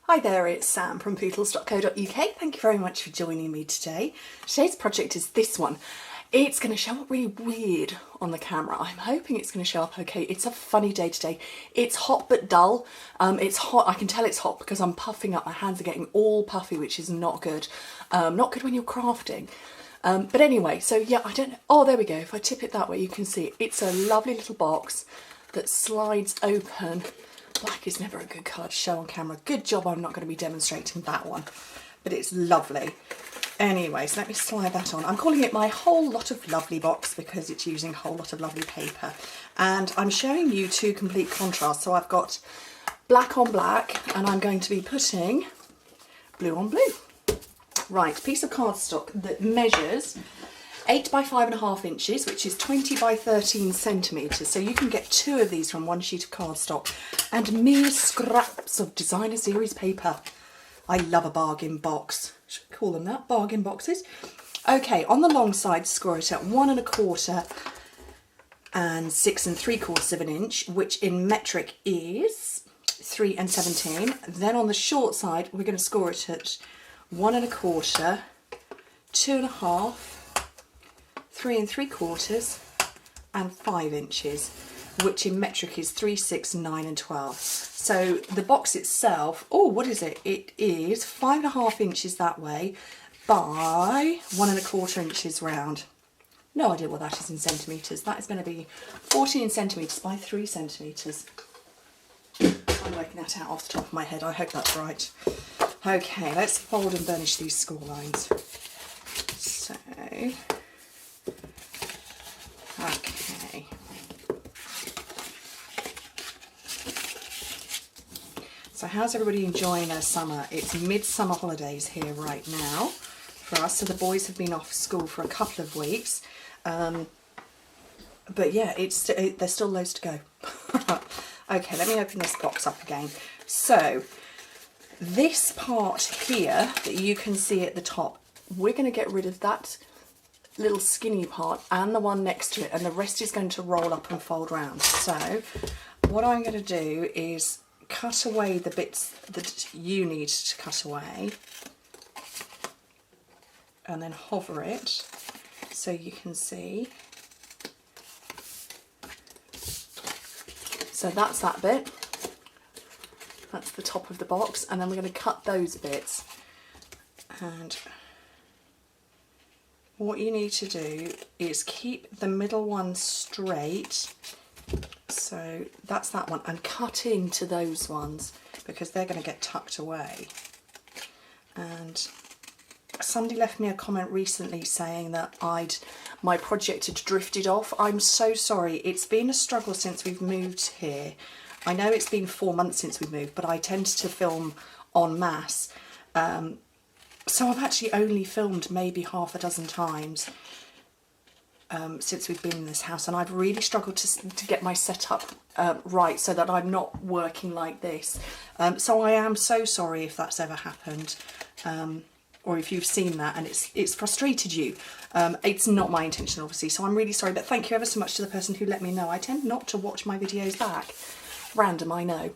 Hi there, it's Sam from poodles.co.uk. Thank you very much for joining me today. Today's project is this one. It's going to show up really weird on the camera. I'm hoping it's going to show up okay. It's a funny day today. It's hot but dull. It's hot. I can tell it's hot because I'm puffing up. My hands are getting all puffy, which is not good. Not good when you're crafting. But anyway, so yeah, I don't know. Oh, there we go. If I tip it that way, you can see it. It's a lovely little box that slides open. Black is never a good colour to show on camera. Good job I'm not going to be demonstrating that one. But it's lovely. Anyway, so let me slide that on. I'm calling it my whole lot of lovely box because it's using a whole lot of lovely paper. And I'm showing you two complete contrasts. So I've got black on black and I'm going to be putting blue on blue. Right, piece of cardstock that measures 8 by 5.5 inches, which is 20 by 13 centimetres. So you can get two of these from one sheet of cardstock and mere scraps of designer series paper. I love a bargain box. Should we call them that? Bargain boxes. Okay, on the long side, score it at 1 1/4 and 6 3/4 of an inch, which in metric is 3 17. Then on the short side, we're going to score it at 1 1/4, 2 1/2, 3 3/4 and 5 inches, which in metric is 3, 6, 9 and 12. So the box itself, oh, what is it? It is 5.5 inches that way by 1 1/4 inches round. No idea what that is in centimetres. That is going to be 14 centimetres by 3 centimetres. I'm working that out off the top of my head. I hope that's right. Okay, let's fold and burnish these score lines. So, okay. So how's everybody enjoying their summer? It's midsummer holidays here right now for us. So the boys have been off school for a couple of weeks. But yeah, there's still loads to go. Okay, let me open this box up again. So this part here that you can see at the top, we're going to get rid of that little skinny part and the one next to it, and the rest is going to roll up and fold round. So what I'm going to do is cut away the bits that you need to cut away and then hover it so you can see. So that's that bit. That's the top of the box, and then we're going to cut those bits. And what you need to do is keep the middle one straight. So that's that one, and cut into those ones because they're going to get tucked away. And somebody left me a comment recently saying that my project had drifted off. I'm so sorry. It's been a struggle since we've moved here. I know it's been 4 months since we moved, but I tend to film en masse. So I've actually only filmed maybe half a dozen times since we've been in this house, and I've really struggled to get my setup right so that I'm not working like this. So I am so sorry if that's ever happened, or if you've seen that and it's frustrated you. It's not my intention, obviously, so I'm really sorry, but thank you ever so much to the person who let me know. I tend not to watch my videos back. Random, I know.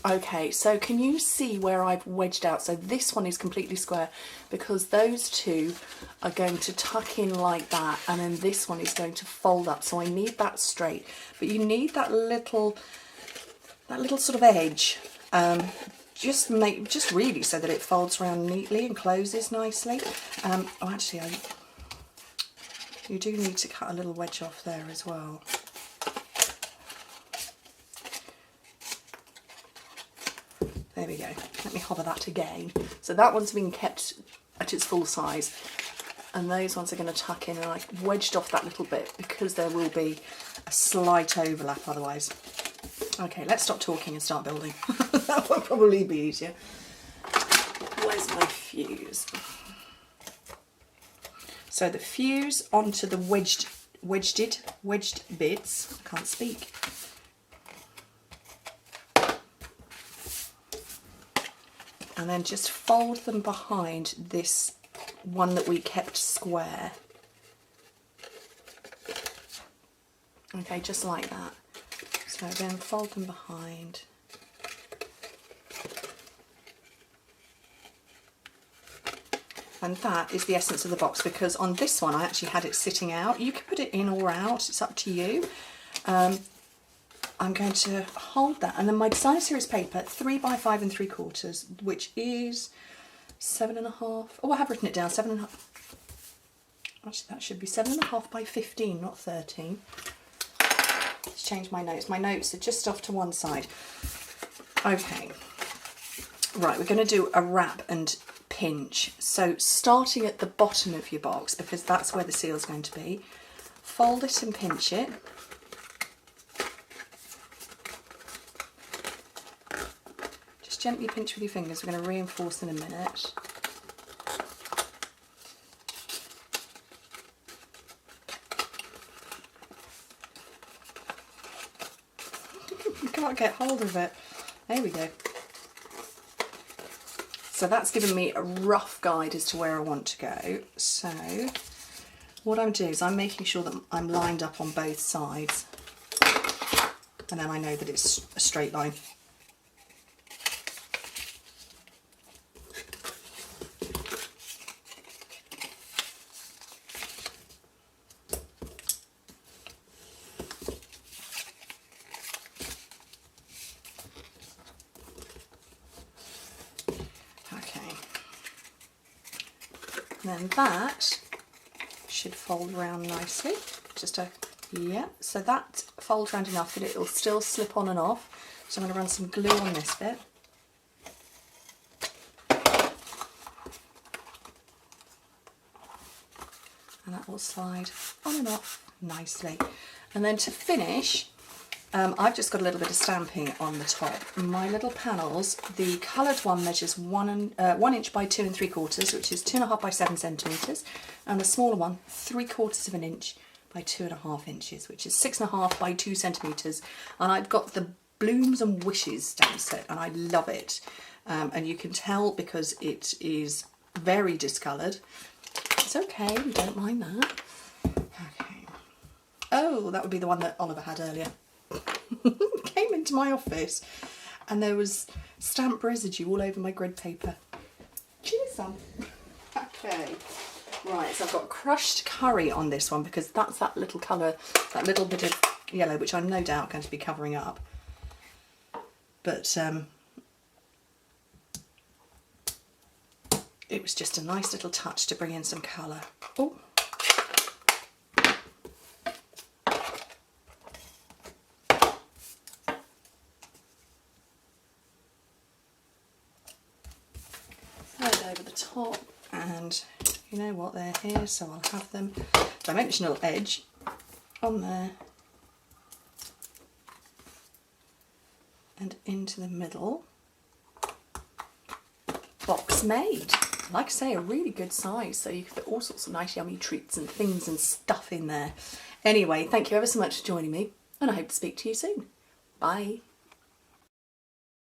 Okay, so can you see where I've wedged out? So this one is completely square because those two are going to tuck in like that, and then this one is going to fold up. So I need that straight, but you need that little sort of edge. Just really so that it folds around neatly and closes nicely. Oh, actually, you do need to cut a little wedge off there as well. There we go. Let me hover that again. So that one's been kept at its full size, and those ones are going to tuck in, and I wedged off that little bit because there will be a slight overlap otherwise. Okay, let's stop talking and start building. That will probably be easier. Where's my fuse? So the fuse onto the wedged bits. I can't speak. And then just fold them behind this one that we kept square. Okay, just like that. So then fold them behind. And that is the essence of the box, because on this one I actually had it sitting out. You can put it in or out, it's up to you. I'm going to hold that, and then my designer series paper, 3 by 5 3/4, which is 7.5. Oh, I have written it down, 7.5. Actually, that should be 7.5 by 15, not 13. Let's change my notes. My notes are just off to one side. Okay, right, we're going to do a wrap and pinch. So starting at the bottom of your box, because that's where the seal is going to be, fold it and pinch it. Just gently pinch with your fingers. We're going to reinforce in a minute. You can't get hold of it. There we go. So that's given me a rough guide as to where I want to go. So what I'm doing is I'm making sure that I'm lined up on both sides, and then I know that it's a straight line. Then that should fold around nicely. Yeah, so that folds around enough that it will still slip on and off. So I'm going to run some glue on this bit. And that will slide on and off nicely. And then to finish, I've just got a little bit of stamping on the top. My little panels, the coloured one measures 1 inch by 2 3/4, which is 2.5 by 7 centimetres, and the smaller one, 3/4 of an inch by 2.5 inches, which is 6.5 by 2 centimetres. And I've got the Blooms and Wishes stamp set, and I love it. And you can tell because it is very discoloured. It's okay, we don't mind that. Okay. Oh, that would be the one that Oliver had earlier. Came into my office and there was stamp residue all over my grid paper. Cheers, Sam. Okay, right, so I've got crushed curry on this one because that's that little colour, that little bit of yellow, which I'm no doubt going to be covering up. But it was just a nice little touch to bring in some colour. Oh. Over the top, and you know what, they're here, so I'll have them dimensional edge on there and into the middle. Box made. Like I say, a really good size, so you can fit all sorts of nice yummy treats and things and stuff in there. Anyway, thank you ever so much for joining me, and I hope to speak to you soon. Bye.